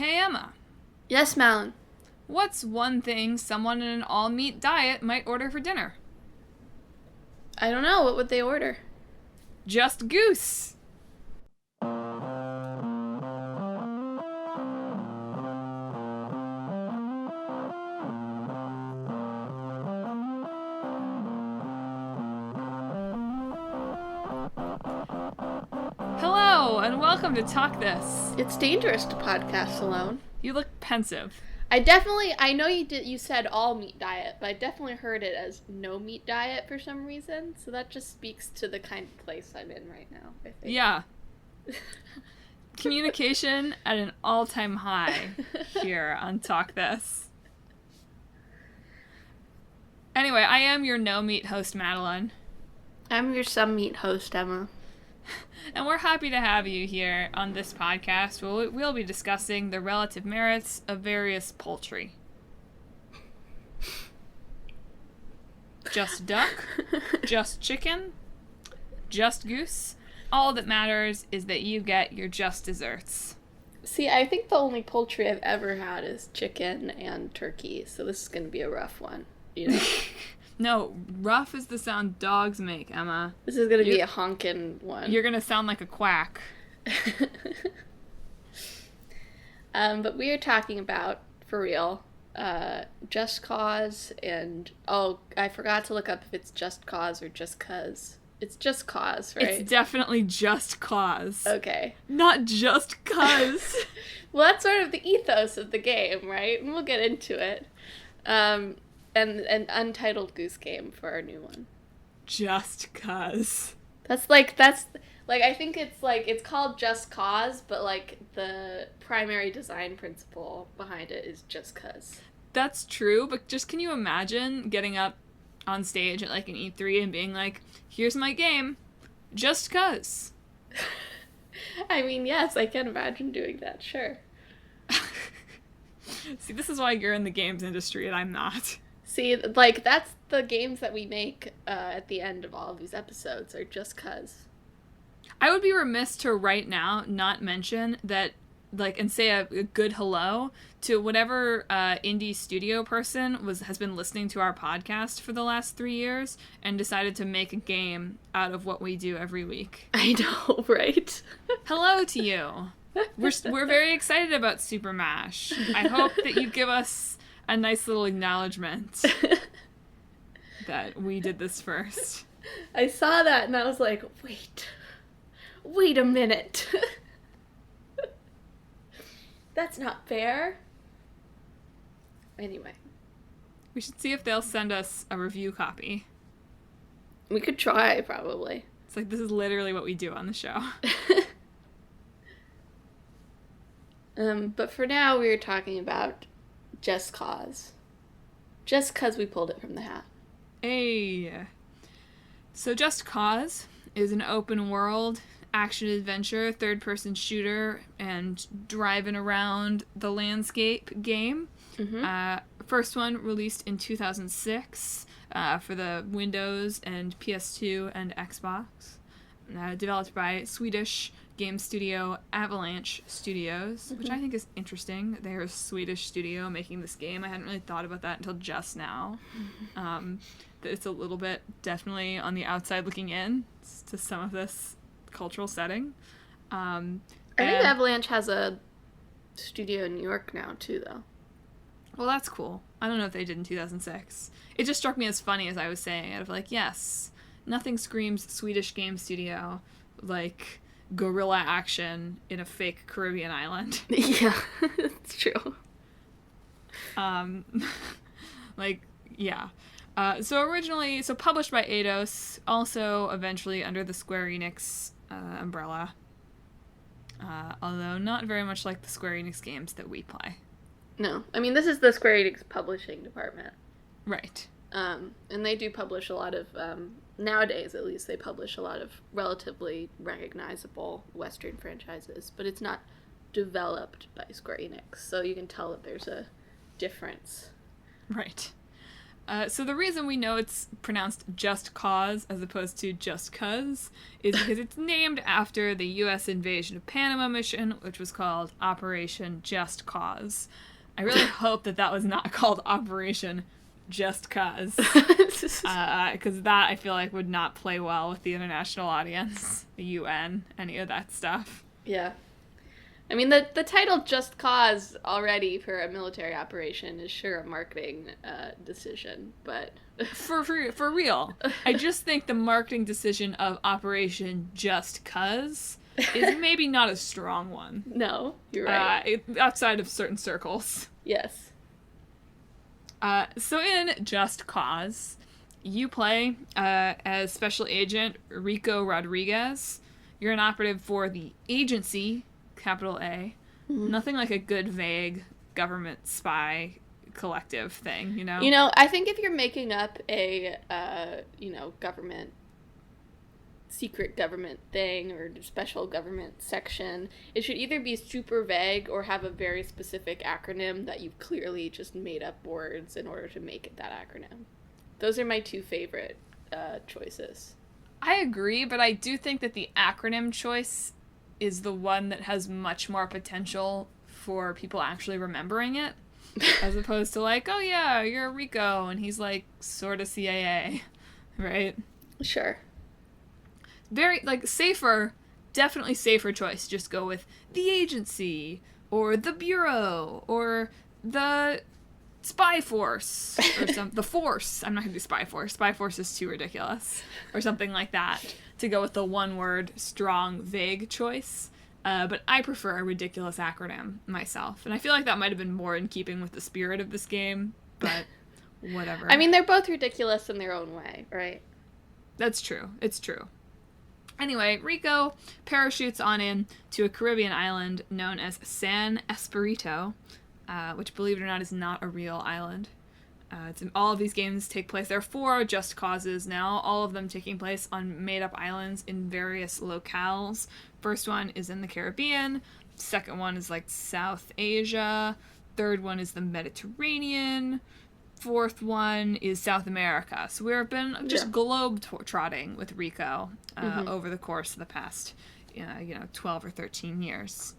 Hey Emma, Yes, Madelyn. what's one thing someone in an all-meat diet might order for dinner? I don't know. What would they order? Just Goose! Hello, and welcome to Talk This. It's dangerous to podcast alone. You look pensive. I know you said all meat diet, but I definitely heard it as no meat diet for some reason. So that just speaks to the kind of place I'm in right now, I think. Yeah. Communication at an all-time high here on Talk This. Anyway, I am your no-meat host, Madelyn. I'm your some meat host, Emma. And we're happy to have you here on this podcast where we'll be discussing the relative merits of various poultry. Just duck, just chicken, just goose. All that matters is that you get your just desserts. See, I think the only poultry I've ever had is chicken and turkey, so this is going to be a rough one, you know? No, rough is the sound dogs make, Emma. This is going to be a honkin' one. You're going to sound like a quack. But we are talking about, for real, Just Cause and... Oh, I forgot to look up if it's Just Cause or Just Cause. It's Just Cause, right? It's definitely just cause. Okay. Not just cause. Well, that's sort of the ethos of the game, right? And we'll get into it. And an Untitled Goose game for our new one. Just cause. That's I think it's called Just Cause, but like the primary design principle behind it is just cause. That's true, but just can you imagine getting up on stage at like an E3 and being like, here's my game, just cause. I mean, yes, I can imagine doing that, sure. See, this is why you're in the games industry and I'm not. See, like, that's the games that we make at the end of all of these episodes are just cause. I would be remiss to right now not mention that, like, and say a good hello to whatever indie studio person has been listening to our podcast for the last 3 years and decided to make a game out of what we do every week. I know, right? Hello to you. We're very excited about Super Mash. I hope that you give us a nice little acknowledgement that we did this first. I saw that and I was like, wait a minute. That's not fair. Anyway. We should see if they'll send us a review copy. We could try, probably. It's like, this is literally what we do on the show. But for now, we were talking about Just Cause. Just 'cause we pulled it from the hat. Hey. So Just Cause is an open world action-adventure, third-person shooter, and driving around the landscape game. Mm-hmm. First one released in 2006 for the Windows and PS2 and Xbox. Developed by Swedish game studio Avalanche Studios, which I think is interesting. They're a Swedish studio making this game. I hadn't really thought about that until just now. That it's a little bit definitely on the outside looking in to some of this cultural setting. I think Avalanche has a studio in New York now, too, though. Well, that's cool. I don't know if they did in 2006. It just struck me as funny as I was saying it, of like, yes, nothing screams Swedish game studio like guerrilla action in a fake Caribbean island. Yeah, that's true. Yeah. So published by Eidos, also eventually under the Square Enix umbrella. Although not very much like the Square Enix games that we play. No. I mean, this is the Square Enix publishing department. Right. And they do publish a lot of, nowadays at least, they publish a lot of relatively recognizable Western franchises, but it's not developed by Square Enix, so you can tell that there's a difference. Right. So the reason we know it's pronounced Just Cause as opposed to Just Cuz is because it's named after the U.S. invasion of Panama mission, which was called Operation Just Cause. I really hope that was not called Operation Just Cuz, because that I feel like would not play well with the international audience, the UN, any of that stuff. Yeah. I mean, the title Just Cause already for a military operation is sure a marketing decision, but... For real. I just think the marketing decision of Operation Just Cuz is maybe not a strong one. No, you're right. Outside of certain circles. Yes. So in Just Cause, you play as Special Agent Rico Rodriguez. You're an operative for the agency, capital A. Mm-hmm. Nothing like a good, vague government spy collective thing, you know? You know, I think if you're making up a, secret government thing or special government section, it should either be super vague or have a very specific acronym that you've clearly just made up words in order to make it that acronym. Those are my two favorite choices. I agree, but I do think that the acronym choice is the one that has much more potential for people actually remembering it, as opposed to like, oh yeah, you're Rico, and he's like sort of CIA, right? Sure. Very, like, safer, definitely safer choice. Just go with the agency, or the bureau, or the spy force, or the force. I'm not gonna do spy force. Spy force is too ridiculous. Or something like that, to go with the one-word, strong, vague choice. But I prefer a ridiculous acronym myself. And I feel like that might have been more in keeping with the spirit of this game, but whatever. I mean, they're both ridiculous in their own way, right? That's true. It's true. Anyway, Rico parachutes on in to a Caribbean island known as San Espirito, which, believe it or not, is not a real island. All of these games take place. There are 4 Just Causes now, all of them taking place on made-up islands in various locales. First one is in the Caribbean. Second one is like South Asia. Third one is the Mediterranean. Fourth one is South America. So we've been just globe-trotting with Rico over the course of the past, 12 or 13 years.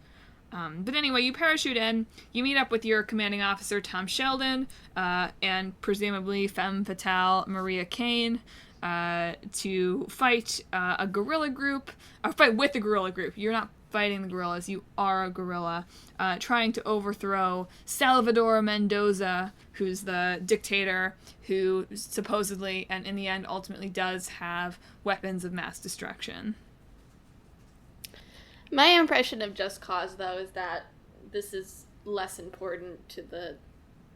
But anyway, you parachute in, you meet up with your commanding officer, Tom Sheldon, and presumably femme fatale Maria Kane, to fight a guerrilla group, or fight with a guerrilla group. You're not fighting the guerrillas, you are a guerrilla, trying to overthrow Salvador Mendoza, who's the dictator who supposedly, and in the end ultimately does have weapons of mass destruction. My impression of Just Cause, though, is that this is less important to the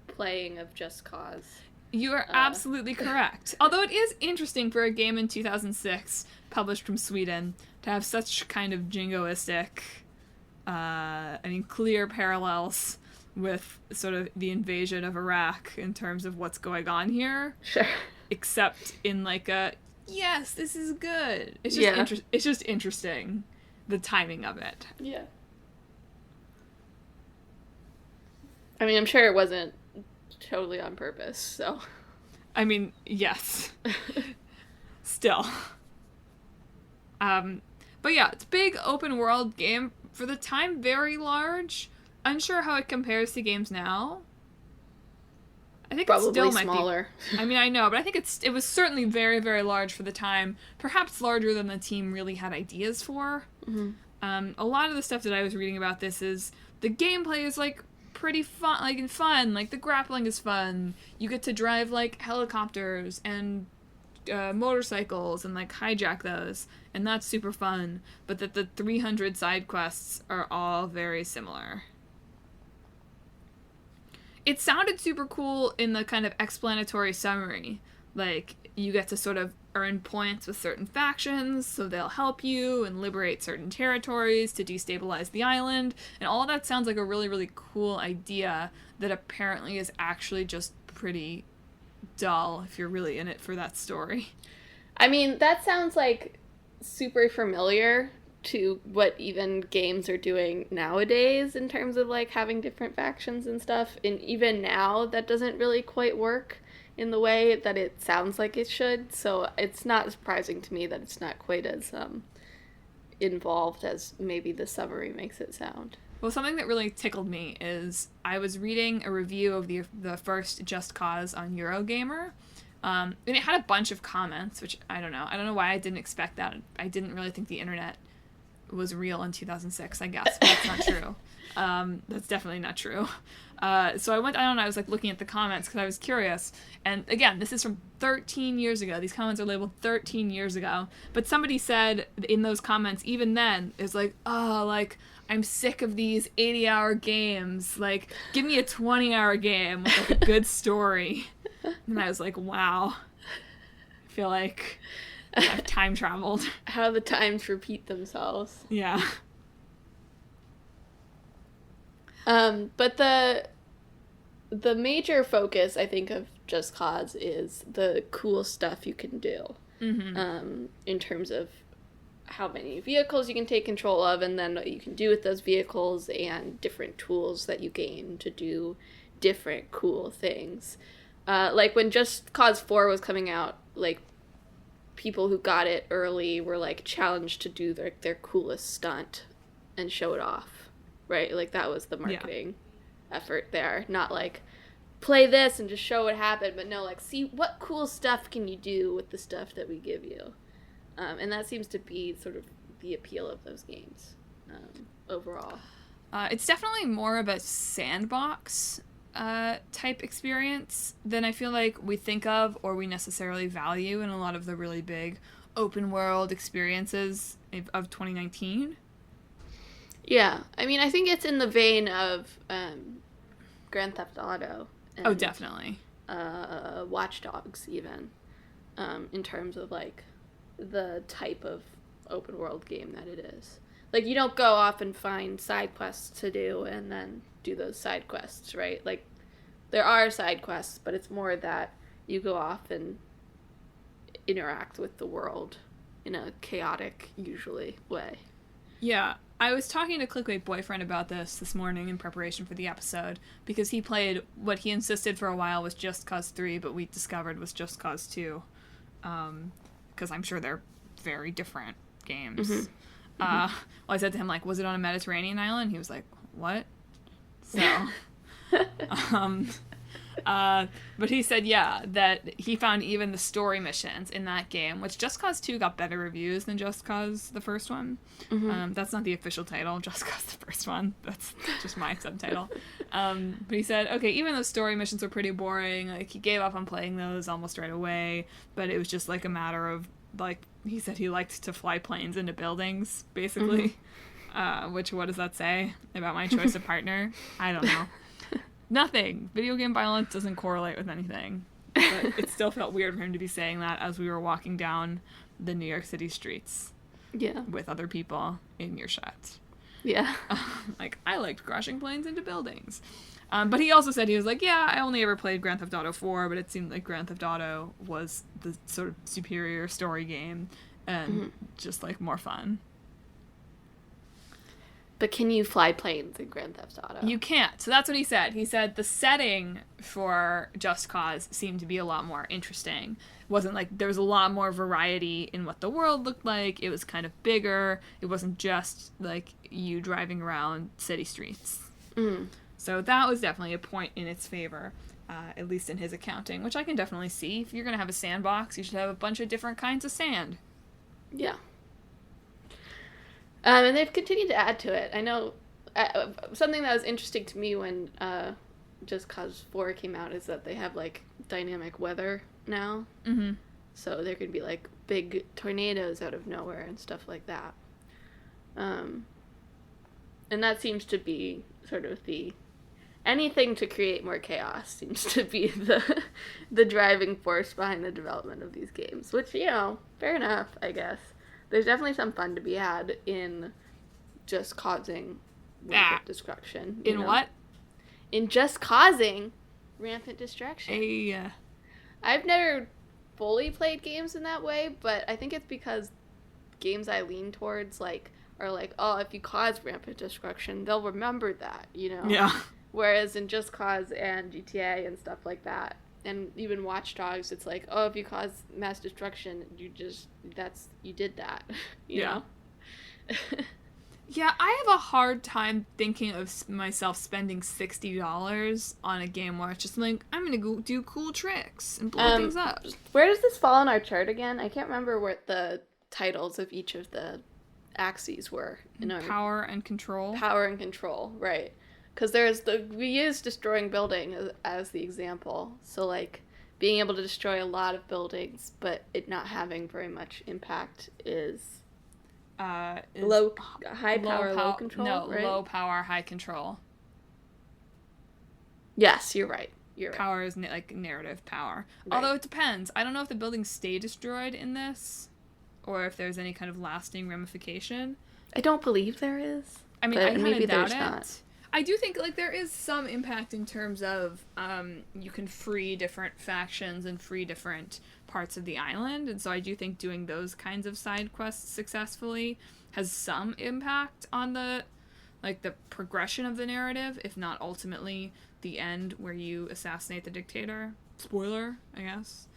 playing of Just Cause. You are absolutely correct. Although it is interesting for a game in 2006, published from Sweden, to have such kind of jingoistic, clear parallels with sort of the invasion of Iraq in terms of what's going on here. Sure. Except in like a, yes, this is good. It's just it's just interesting. The timing of it. Yeah. I mean, I'm sure it wasn't totally on purpose, so. I mean, yes. Still. But yeah, it's a big open world game. For the time, very large. Unsure how it compares to games now. I think probably it still smaller. Might be. I mean, I know, but I think it was certainly very, very large for the time. Perhaps larger than the team really had ideas for. Mm-hmm. A lot of the stuff that I was reading about this is the gameplay is like pretty fun. Like the grappling is fun. You get to drive like helicopters and motorcycles and like hijack those, and that's super fun. But that the 300 side quests are all very similar. It sounded super cool in the kind of explanatory summary. Like, you get to sort of earn points with certain factions, so they'll help you and liberate certain territories to destabilize the island. And all of that sounds like a really, really cool idea that apparently is actually just pretty dull if you're really in it for that story. I mean, that sounds like super familiar to what even games are doing nowadays in terms of like having different factions and stuff. And even now, that doesn't really quite work in the way that it sounds like it should. So it's not surprising to me that it's not quite as involved as maybe the summary makes it sound. Well, something that really tickled me is I was reading a review of the first Just Cause on Eurogamer, and it had a bunch of comments, which I don't know. I don't know why I didn't expect that. I didn't really think the internet was real in 2006, I guess, but that's not true. That's definitely not true. So I went on, I was like looking at the comments because I was curious. And again, this is from 13 years ago. These comments are labeled 13 years ago. But somebody said in those comments, even then, it was like, oh, like, I'm sick of these 80-hour games. Like, give me a 20-hour game with like a good story. And I was like, wow. I feel like I've time traveled. How the times repeat themselves. Yeah. But the major focus, I think, of Just Cause is the cool stuff you can do. Mm-hmm. In terms of how many vehicles you can take control of, and then what you can do with those vehicles, and different tools that you gain to do different cool things. Like when Just Cause 4 was coming out, like, people who got it early were, like, challenged to do their coolest stunt and show it off, right? Like, that was the marketing effort there. Not, like, play this and just show what happened, but no, like, see what cool stuff can you do with the stuff that we give you. And that seems to be sort of the appeal of those games overall. It's definitely more of a sandbox type experience than I feel like we think of or we necessarily value in a lot of the really big open world experiences of 2019. Yeah, I mean, I think it's in the vein of Grand Theft Auto. And, oh, definitely. Watch Dogs, even, in terms of, like, the type of open world game that it is. Like, you don't go off and find side quests to do and then do those side quests, right? Like, there are side quests, but it's more that you go off and interact with the world in a chaotic, usually, way. Yeah, I was talking to Clickbait Boyfriend about this morning in preparation for the episode, because he played what he insisted for a while was Just Cause 3, but we discovered was Just Cause 2. Because I'm sure they're very different games. Mm-hmm. Well, I said to him, like, was it on a Mediterranean island? He was like, what? So, but he said, yeah, that he found even the story missions in that game, which Just Cause 2 got better reviews than Just Cause the first one. Mm-hmm. That's not the official title, Just Cause the first one. That's just my subtitle. But he said, okay, even those story missions were pretty boring. Like, he gave up on playing those almost right away, but it was just like a matter of, like, he said he liked to fly planes into buildings, basically. Mm-hmm. Which, what does that say about my choice of partner? I don't know. Nothing. Video game violence doesn't correlate with anything. But it still felt weird for him to be saying that as we were walking down the New York City streets. Yeah. With other people in earshot. Yeah. Like, I liked crashing planes into buildings. But he also said, he was like, yeah, I only ever played Grand Theft Auto 4, but it seemed like Grand Theft Auto was the sort of superior story game and just, like, more fun. But can you fly planes in Grand Theft Auto? You can't. So that's what he said. He said the setting for Just Cause seemed to be a lot more interesting. It wasn't like there was a lot more variety in what the world looked like. It was kind of bigger. It wasn't just like you driving around city streets. Mm. So that was definitely a point in its favor, at least in his accounting, which I can definitely see. If you're going to have a sandbox, you should have a bunch of different kinds of sand. Yeah. And they've continued to add to it. I know something that was interesting to me when Just Cause 4 came out is that they have, like, dynamic weather now. Mm-hmm. So there could be, like, big tornadoes out of nowhere and stuff like that. And that seems to be sort of anything to create more chaos seems to be the driving force behind the development of these games. Which, you know, fair enough, I guess. There's definitely some fun to be had in just causing rampant destruction. In know? What? In just causing rampant destruction. Hey. I've never fully played games in that way, but I think it's because games I lean towards, like, are like, oh, if you cause rampant destruction, they'll remember that, you know? Yeah. Whereas in Just Cause and GTA and stuff like that, and even Watch Dogs, it's like, oh, if you cause mass destruction, you did that, you know? Yeah, I have a hard time thinking of myself spending $60 on a game where it's just like, I'm gonna go do cool tricks and blow things up. Where does this fall on our chart again? I can't remember what the titles of each of the axes were. Power and control. Power and control, right. Because we use destroying buildings as the example. So, like, being able to destroy a lot of buildings, but it not having very much impact is high power, low control. No, right? Low power, high control. Yes, you're right. Power is like narrative power. Right. Although it depends. I don't know if the buildings stay destroyed in this, or if there's any kind of lasting ramification. I don't believe there is. I mean, I kind of doubt it. Not. I do think like there is some impact in terms of you can free different factions and free different parts of the island, and so I do think doing those kinds of side quests successfully has some impact on the progression of the narrative, if not ultimately the end where you assassinate the dictator. Spoiler, I guess.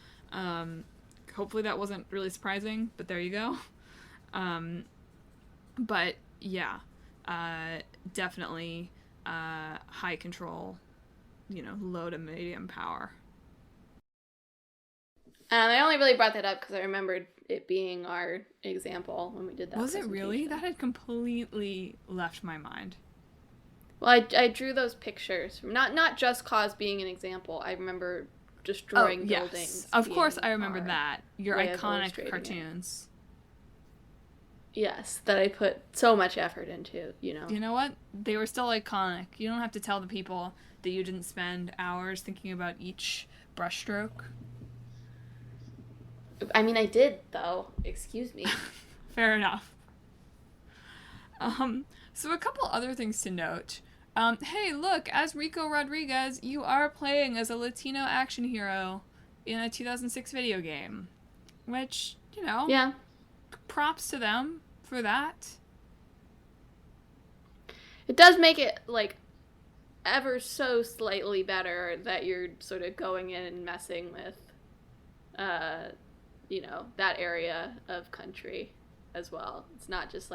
Hopefully that wasn't really surprising, but there you go. But yeah, definitely high control, low to medium power. I only really brought that up because I remembered it being our example when we did that. Was it really? That had completely left my mind. Well, I drew those pictures. Not Just Cause being an example. I remember destroying buildings. Yes. Of course I remember that. Your iconic cartoons. Yes, that I put so much effort into, You know what? They were still iconic. You don't have to tell the people that you didn't spend hours thinking about each brushstroke. I mean, I did, though. Excuse me. Fair enough. So a couple other things to note. Hey, look, as Rico Rodriguez, you are playing as a Latino action hero in a 2006 video game. Which, Yeah. Props to them for that. It does make it, ever so slightly better that you're sort of going in and messing with, that area of country as well. It's not just,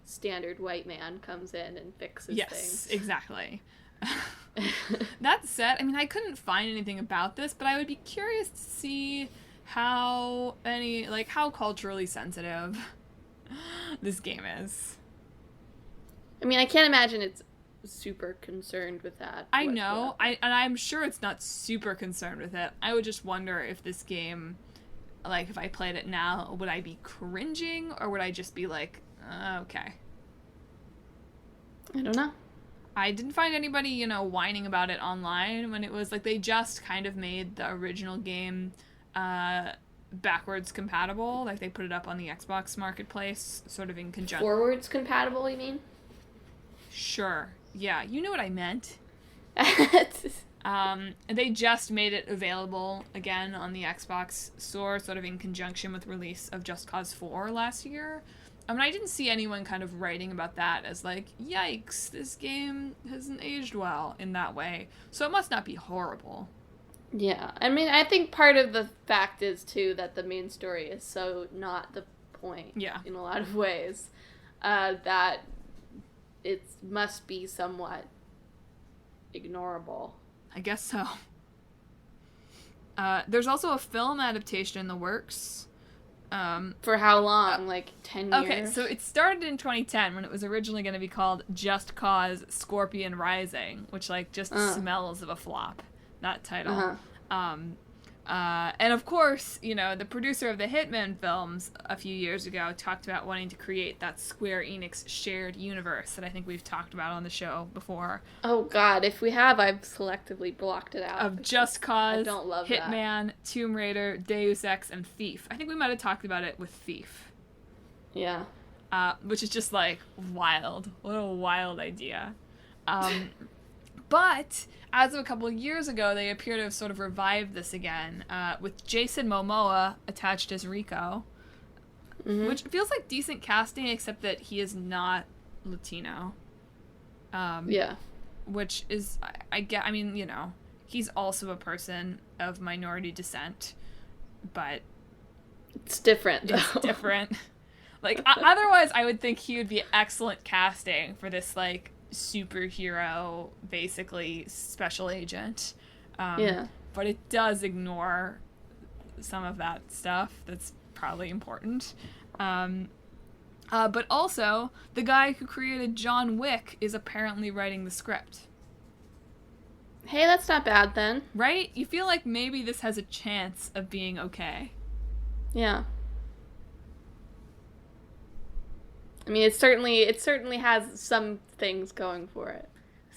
standard white man comes in and fixes things. Yes, exactly. That said, I mean, I couldn't find anything about this, but I would be curious to see how culturally sensitive this game is. I mean, I can't imagine it's super concerned with that. I know. I'm sure it's not super concerned with it. I would just wonder if this game, if I played it now, would I be cringing or would I just be like, okay. I don't know. I didn't find anybody, whining about it online when it was they just kind of made the original game backwards compatible. They put it up on the Xbox Marketplace, sort of in conjunction. Forwards compatible, you mean? Sure. Yeah, you know what I meant. They just made it available again on the Xbox store, sort of in conjunction with release of Just Cause 4 last year. I mean, I didn't see anyone kind of writing about that as yikes, this game hasn't aged well in that way. So it must not be horrible. Yeah, I mean, I think part of the fact is, too, that the main story is so not the point in a lot of ways, that it must be somewhat ignorable. I guess so. There's also a film adaptation in the works. For how long? 10 years? Okay, so it started in 2010 when it was originally going to be called Just Cause Scorpion Rising, which just smells of a flop, that title. Uh-huh. And of course, the producer of the Hitman films a few years ago talked about wanting to create that Square Enix shared universe that I think we've talked about on the show before. Oh god, if we have, I've selectively blocked it out. Of Just Cause, I don't love Hitman, that. Tomb Raider, Deus Ex, and Thief. I think we might have talked about it with Thief. Yeah. Which is just wild. What a wild idea. But as of a couple of years ago, they appear to have sort of revived this again, with Jason Momoa attached as Rico, which feels like decent casting, except that he is not Latino. Yeah. Which is, he's also a person of minority descent, but it's different, though. It's different. Like, otherwise, I would think he would be excellent casting for this, like, superhero, basically, special agent. Yeah. But it does ignore some of that stuff that's probably important. But also, the guy who created John Wick is apparently writing the script. Hey, that's not bad, then. Right? You feel like maybe this has a chance of being okay. Yeah. I mean, it certainly has some things going for it,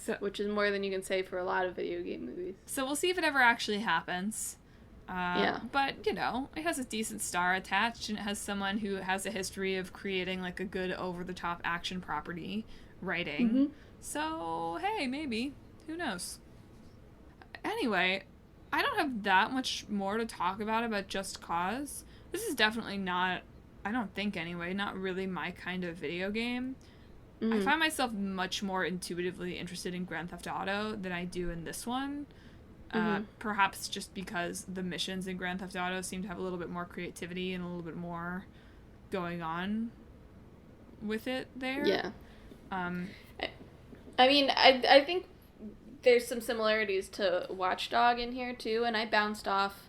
So, which is more than you can say for a lot of video game movies. So we'll see if it ever actually happens. Yeah. But, you know, it has a decent star attached, and it has someone who has a history of creating, like, a good over-the-top action property writing. Mm-hmm. So, hey, maybe. Who knows? Anyway, I don't have that much more to talk about Just Cause. This is definitely not, I don't think anyway, not really my kind of video game. Mm-hmm. I find myself much more intuitively interested in Grand Theft Auto than I do in this one. Perhaps just because the missions in Grand Theft Auto seem to have a little bit more creativity and a little bit more going on with it there. Yeah. I mean, I think there's some similarities to Watch Dog in here, too, and I bounced off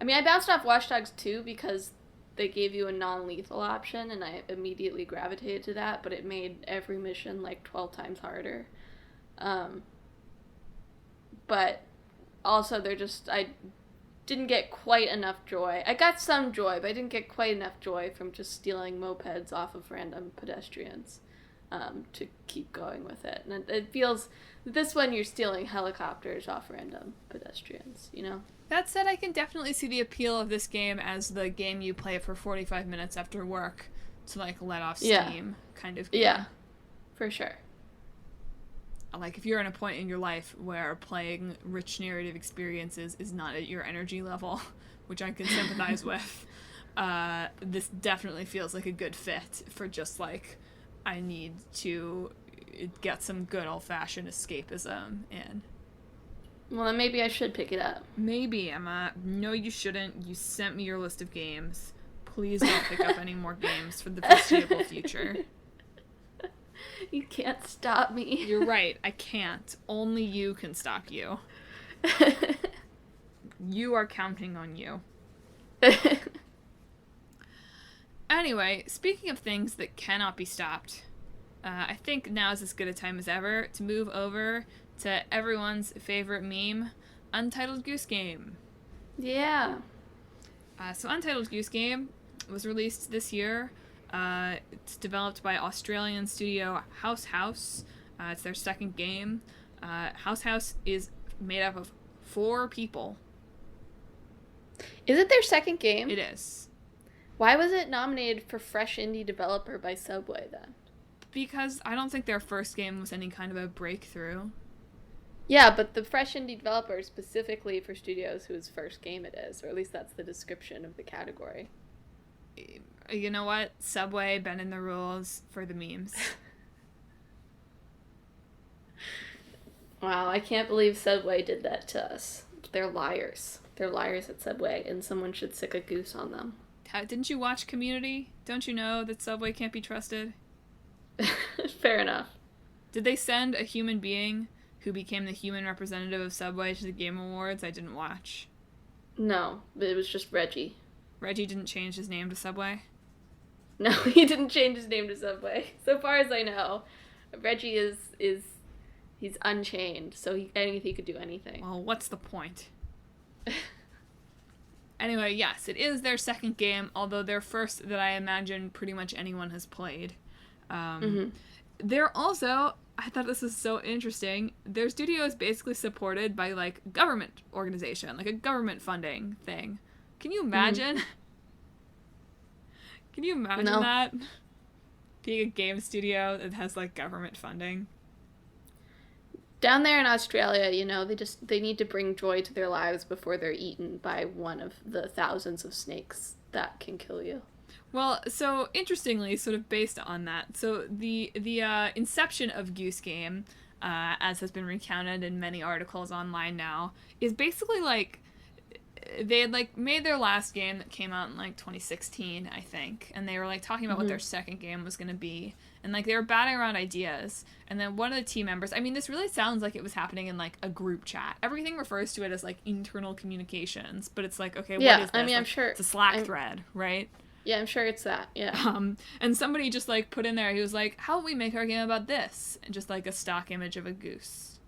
Watch Dogs 2 because they gave you a non-lethal option, and I immediately gravitated to that, but it made every mission, like, 12 times harder. But also, I didn't get quite enough joy. I got some joy, but I didn't get quite enough joy from just stealing mopeds off of random pedestrians to keep going with it. And it feels, this one you're stealing helicopters off random pedestrians, you know? That said, I can definitely see the appeal of this game as the game you play for 45 minutes after work to, like, let off steam kind of game. Yeah, for sure. Like, if you're in a point in your life where playing rich narrative experiences is not at your energy level, which I can sympathize with, this definitely feels like a good fit for just, like, I need to get some good old-fashioned escapism in. Well, then maybe I should pick it up. Maybe, Emma. No, you shouldn't. You sent me your list of games. Please don't pick up any more games for the foreseeable future. You can't stop me. You're right. I can't. Only you can stop you. You are counting on you. Anyway, speaking of things that cannot be stopped, I think now is as good a time as ever to move over to everyone's favorite meme, Untitled Goose Game. Yeah. So Untitled Goose Game was released this year. It's developed by Australian studio House. It's their second game. House is made up of 4 people. Is it their second game? It is. Why was it nominated for Fresh Indie Developer by Subway, then? Because I don't think their first game was any kind of a breakthrough. Yeah, but the Fresh Indie Developer is specifically for studios whose first game it is, or at least that's the description of the category. You know what? Subway bending the rules for the memes. Wow, I can't believe Subway did that to us. They're liars. They're liars at Subway, and someone should sick a goose on them. Didn't you watch Community? Don't you know that Subway can't be trusted? Fair enough. Did they send a human being who became the human representative of Subway to the Game Awards? I didn't watch. No, but it was just Reggie. Reggie didn't change his name to Subway? No, he didn't change his name to Subway. So far as I know, Reggie he's unchained, so he could do anything. Well, what's the point? Anyway, yes, it is their second game, although their first that I imagine pretty much anyone has played. They're also, I thought this was so interesting, their studio is basically supported by, like, government organization, like a government funding thing. Can you imagine? Can you imagine that? Being a game studio that has, like, government funding? Down there in Australia, you know, they need to bring joy to their lives before they're eaten by one of the thousands of snakes that can kill you. Well, so interestingly, sort of based on that, so the inception of Goose Game as has been recounted in many articles online now, is basically like they had like made their last game that came out in like 2016, I think, and they were like talking about what their second game was going to be, and like they were batting around ideas, and then one of the team members, I mean, this really sounds like it was happening in like a group chat. Everything refers to it as like internal communications, but it's like, okay, what is this? I mean, I'm like, sure it's a Slack thread, right? Yeah, I'm sure it's that. Yeah. And somebody just like put in there, he was like, how about we make our game about this? And just like a stock image of a goose.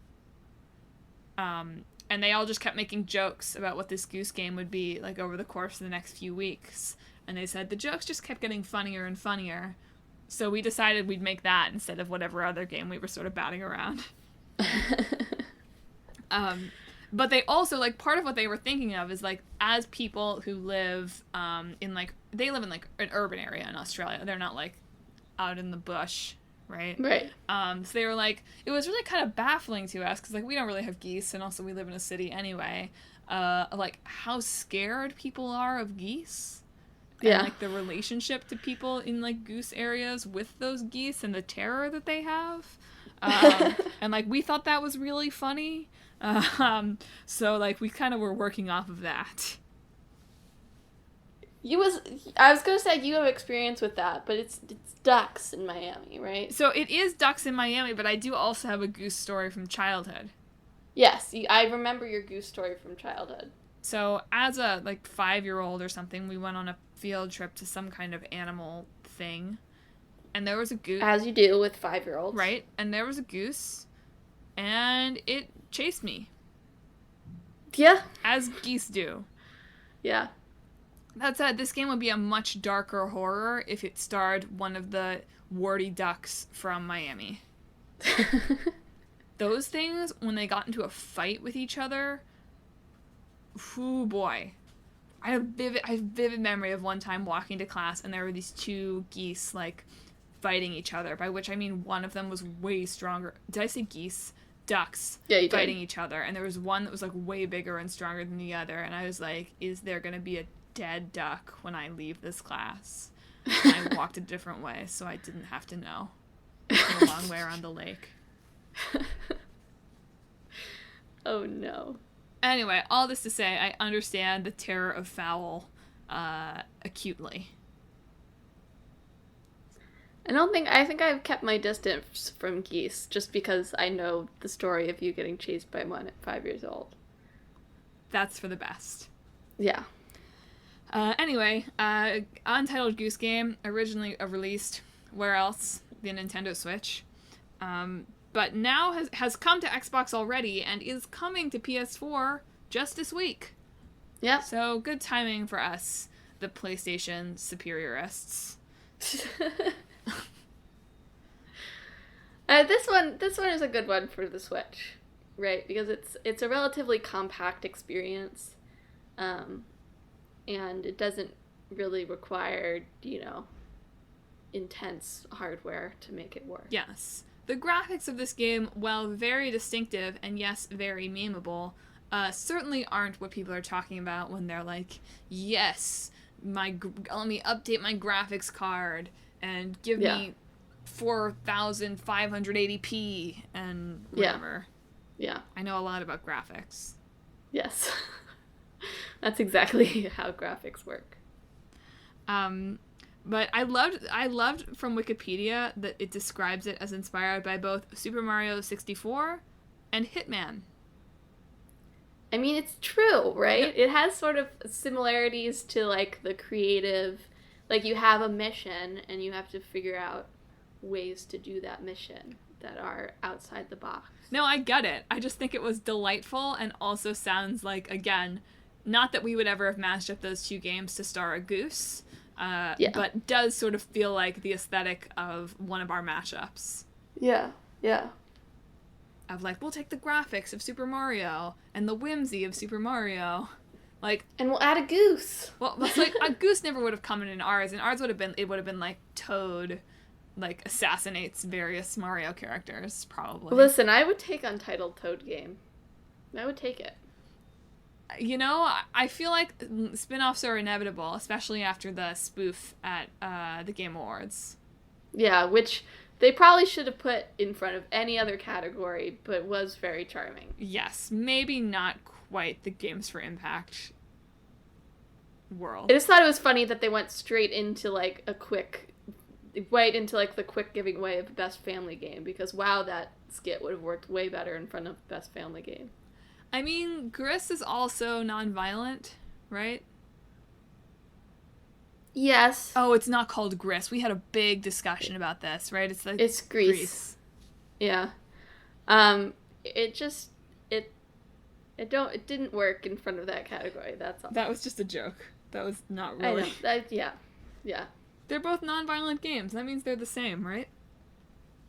And they all just kept making jokes about what this Goose game would be like over the course of the next few weeks. And they said the jokes just kept getting funnier and funnier. So we decided we'd make that instead of whatever other game we were sort of batting around. But they also, like, part of what they were thinking of is, like, as people who live in, like, they live in, like, an urban area in Australia. They're not, like, out in the bush, right? Right. So they were, like, it was really kind of baffling to us because, like, we don't really have geese, and also we live in a city anyway. Like, how scared people are of geese. Yeah. And, like, the relationship to people in, like, goose areas with those geese and the terror that they have. And, like, we thought that was really funny. So, like, we kind of were working off of that. I was gonna say you have experience with that, but it's ducks in Miami, right? So it is ducks in Miami, but I do also have a goose story from childhood. Yes, I remember your goose story from childhood. So as a, like, 5-year-old or something, we went on a field trip to some kind of animal thing. And there was a goose. As you do with 5-year-olds. Right. And there was a goose. And it chased me. Yeah. As geese do. Yeah. That said, this game would be a much darker horror if it starred one of the warty ducks from Miami. Those things, when they got into a fight with each other, oh boy. I have vivid memory of one time walking to class and there were these two geese, like, fighting each other, by which I mean one of them was way stronger. Did I say geese? Ducks. Yeah, you fighting did. each other, and there was one that was, like, way bigger and stronger than the other, and I was like, is there gonna be a dead duck when I leave this class? And I walked a different way, so I didn't have to know. A long way around the lake. Oh no. Anyway, all this to say, I understand the terror of fowl acutely. I think I've kept my distance from geese just because I know the story of you getting chased by one at 5 years old. That's for the best. Yeah. Anyway, Untitled Goose game, originally released, where else? The Nintendo Switch. But now has come to Xbox already and is coming to PS4 just this week. Yeah. So good timing for us, the PlayStation superiorists. This one is a good one for the Switch, right? Because it's a relatively compact experience, and it doesn't really require, intense hardware to make it work. Yes. The graphics of this game, while very distinctive and yes, very memeable, certainly aren't what people are talking about when they're like, yes, let me update my graphics card and give me 4,580p and whatever. Yeah. I know a lot about graphics. Yes. That's exactly how graphics work. But I loved from Wikipedia that it describes it as inspired by both Super Mario 64 and Hitman. I mean, it's true, right? It has sort of similarities to, like, the creative, like, you have a mission and you have to figure out ways to do that mission that are outside the box. No, I get it. I just think it was delightful and also sounds like, again, not that we would ever have mashed up those two games to star a goose, but does sort of feel like the aesthetic of one of our mashups. Yeah, yeah. Of, like, we'll take the graphics of Super Mario and the whimsy of Super Mario. Like, and we'll add a goose. Well, it's like, a goose never would have come in ours, and ours would have been like, Toad, like, assassinates various Mario characters, probably. Listen, I would take Untitled Toad game. I would take it. I feel like spin-offs are inevitable, especially after the spoof at the Game Awards. Yeah, which they probably should have put in front of any other category, but was very charming. Yes, maybe not quite the Games for Impact world. I just thought it was funny that they went straight into like the quick giving away of best family game, because wow, that skit would have worked way better in front of best family game. I mean, Gris is also non-violent, right? Yes. Oh, it's not called Gris. We had a big discussion about this, right? It's Grease. Yeah. It didn't work in front of that category. That's all. That was just a joke. That was not really. I know. Yeah. They're both non-violent games. That means they're the same, right?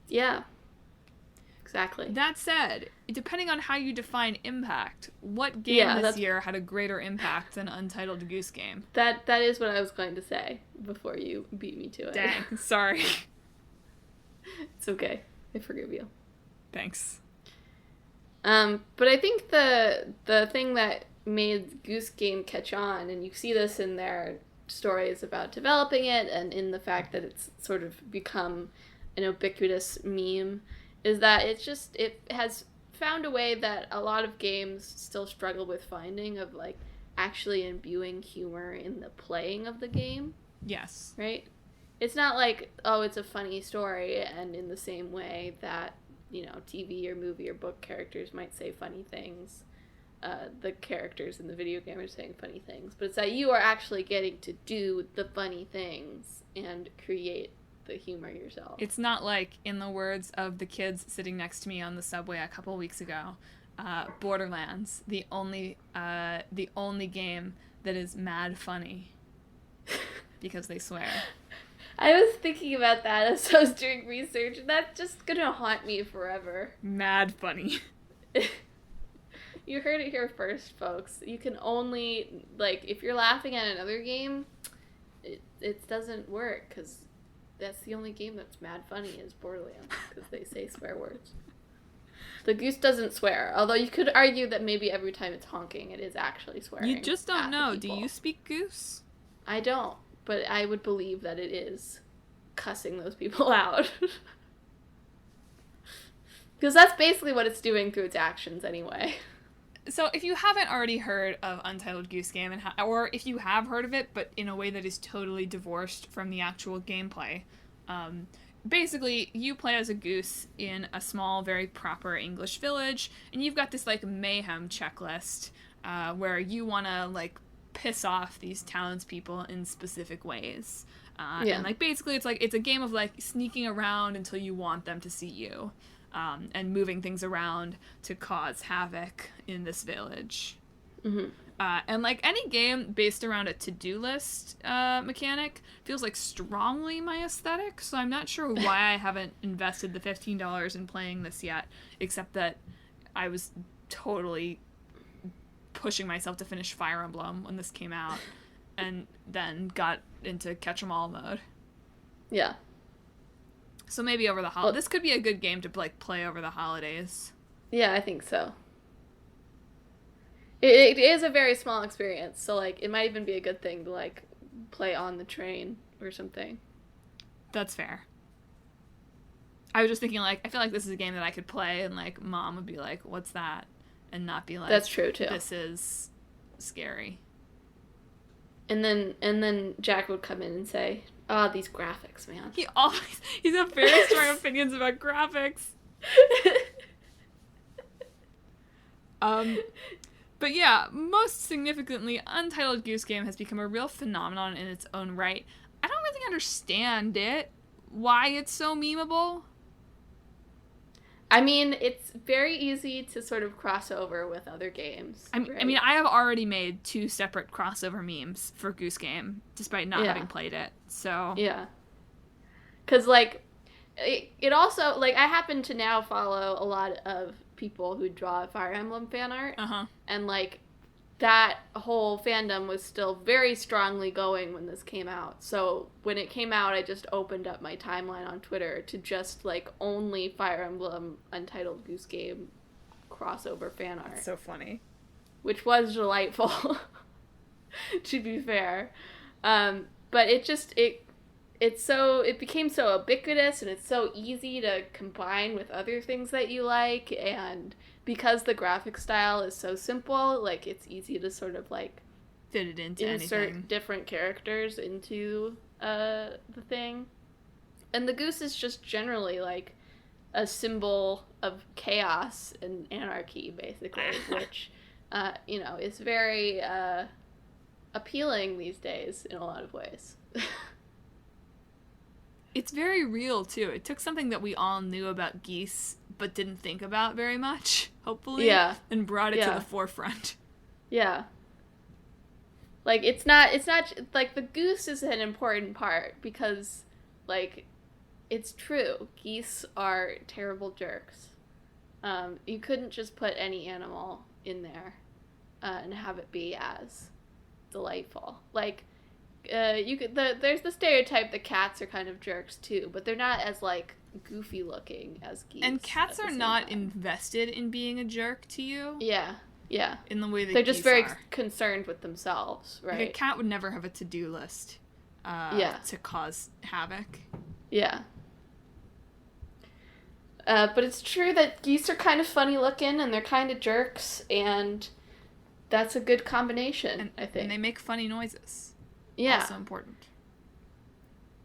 Yeah. Exactly. That said, depending on how you define impact, what game this year had a greater impact than Untitled Goose Game? That is what I was going to say before you beat me to it. Dang, sorry. It's okay. I forgive you. Thanks. But I think the thing that made Goose Game catch on, and you see this in their stories about developing it and in the fact that it's sort of become an ubiquitous meme, is that it has found a way that a lot of games still struggle with finding, of like actually imbuing humor in the playing of the game. Yes. Right? It's not like, oh, it's a funny story, and in the same way that, TV or movie or book characters might say funny things, the characters in the video game are saying funny things, but it's that you are actually getting to do the funny things and create the humor yourself. It's not like, in the words of the kids sitting next to me on the subway a couple weeks ago, Borderlands, the only game that is mad funny because they swear. I was thinking about that as I was doing research, and that's just gonna haunt me forever. Mad funny. You heard it here first, folks. You can only, if you're laughing at another game, it doesn't work, because that's the only game that's mad funny is Borderlands, because they say swear words. The Goose doesn't swear, although you could argue that maybe every time it's honking, it is actually swearing. You just don't know. Do you speak Goose? I don't, but I would believe that it is cussing those people out. Because that's basically what it's doing through its actions anyway. So if you haven't already heard of Untitled Goose Game, or if you have heard of it, but in a way that is totally divorced from the actual gameplay, basically you play as a goose in a small, very proper English village, and you've got this mayhem checklist where you want to piss off these townspeople in specific ways. And basically it's a game of sneaking around until you want them to see you. And moving things around to cause havoc in this village. Mm-hmm. And any game based around a to-do list mechanic feels strongly my aesthetic, so I'm not sure why I haven't invested the $15 in playing this yet, except that I was totally pushing myself to finish Fire Emblem when this came out, and then got into catch-em-all mode. Yeah. So maybe over the holidays. This could be a good game to play over the holidays. Yeah, I think so. It is a very small experience, so it might even be a good thing to play on the train or something. That's fair. I was just thinking I feel like this is a game that I could play and mom would be like, "What's that?" and not be like, "That's true too. This is scary." And then Jack would come in and say, "Oh, these graphics, man." He's got very strong opinions about graphics. But yeah, most significantly, Untitled Goose Game has become a real phenomenon in its own right. I don't really understand it. Why it's so memeable? I mean, it's very easy to sort of cross over with other games. I mean, I have already made 2 separate crossover memes for Goose Game, despite not having played it. So yeah, because it also I happen to now follow a lot of people who draw Fire Emblem fan art, and that whole fandom was still very strongly going when this came out. So when it came out, I just opened up my timeline on Twitter to just only Fire Emblem Untitled Goose Game crossover fan art. That's so funny. Which was delightful, to be fair. But it became so ubiquitous, and it's so easy to combine with other things that you like, and because the graphic style is so simple, like, it's easy to sort of like Fit it into insert anything. different characters into the thing. And the goose is just generally like a symbol of chaos and anarchy, basically, which is very appealing these days in a lot of ways. It's very real, too. It took something that we all knew about geese, but didn't think about very much, hopefully, Yeah. and brought it to Yeah. the forefront. Yeah. Like, it's not, like, the goose is an important part because, like, it's true. Geese are terrible jerks. You couldn't just put any animal in there and have it be as delightful. Like, there's the stereotype that cats are kind of jerks too, but they're not as like goofy looking as geese. And cats at the are same not time. invested in being a jerk to you. Yeah, yeah. In the way that They're geese just very are. concerned with themselves, right? Like a cat would never have a to-do list to cause havoc. Yeah. But it's true that geese are kind of funny looking and they're kind of jerks, and that's a good combination, I think. And they make funny noises. Yeah. Also important.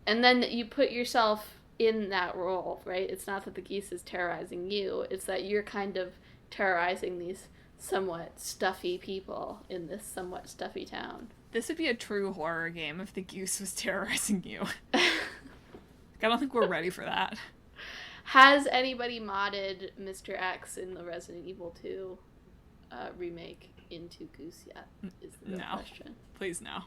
And then you put yourself in that role, right? It's not that the geese is terrorizing you, it's that you're kind of terrorizing these somewhat stuffy people in this somewhat stuffy town. This would be a true horror game if the goose was terrorizing you. I don't think we're ready for that. Has anybody modded Mr. X in the Resident Evil 2 remake into Goose yet? Is the real question. Please no.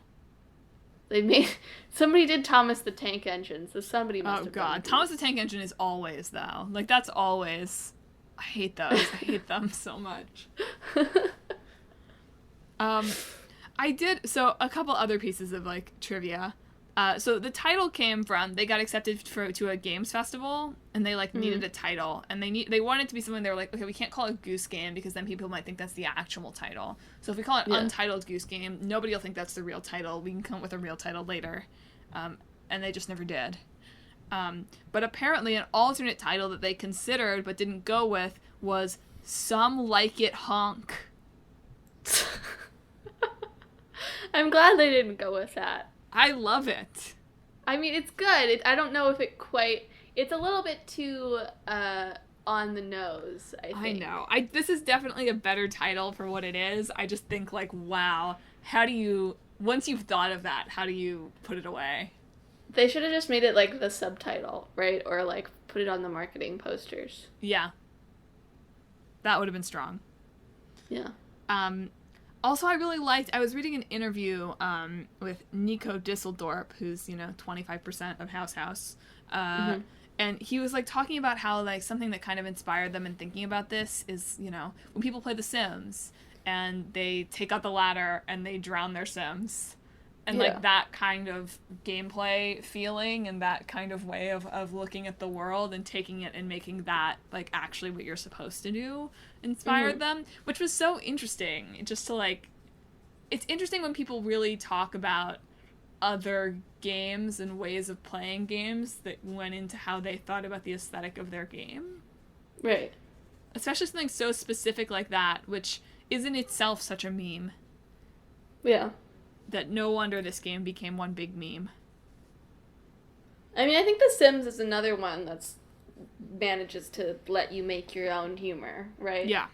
Somebody did Thomas the Tank Engine, so somebody must have Oh god, Thomas the Tank Engine is always, though. Like, that's always... I hate those. I hate them so much. So a couple other pieces of, like, trivia. So the title came from, they got accepted to a games festival, and they, like, needed a title, and they wanted it to be something. They were like, okay, we can't call it Goose Game, because then people might think that's the actual title. So if we call it Untitled Goose Game, nobody will think that's the real title. We can come up with a real title later. And they just never did. But apparently an alternate title that they considered but didn't go with was Some Like It Honk. I'm glad they didn't go with that. I love it. I mean, it's good. I don't know if it quite... It's a little bit too on the nose, I think. I know. This is definitely a better title for what it is. I just think, like, wow, how do you... Once you've thought of that, how do you put it away? They should have just made it, like, the subtitle, right? Or, like, put it on the marketing posters. Yeah. That would have been strong. Yeah. Also, I really liked... I was reading an interview with Nico Disseldorp, who's, 25% of House. And he was, like, talking about how, like, something that kind of inspired them in thinking about this is, when people play The Sims and they take out the ladder and they drown their Sims. And, like, that kind of gameplay feeling and that kind of way of looking at the world and taking it and making that, like, actually what you're supposed to do inspired them, which was so interesting. Just to, like... It's interesting when people really talk about other games and ways of playing games that went into how they thought about the aesthetic of their game. Right. Especially something so specific like that, which is in itself such a meme. Yeah. That no wonder this game became one big meme. I mean, I think The Sims is another one that's manages to let you make your own humor, right? Yeah.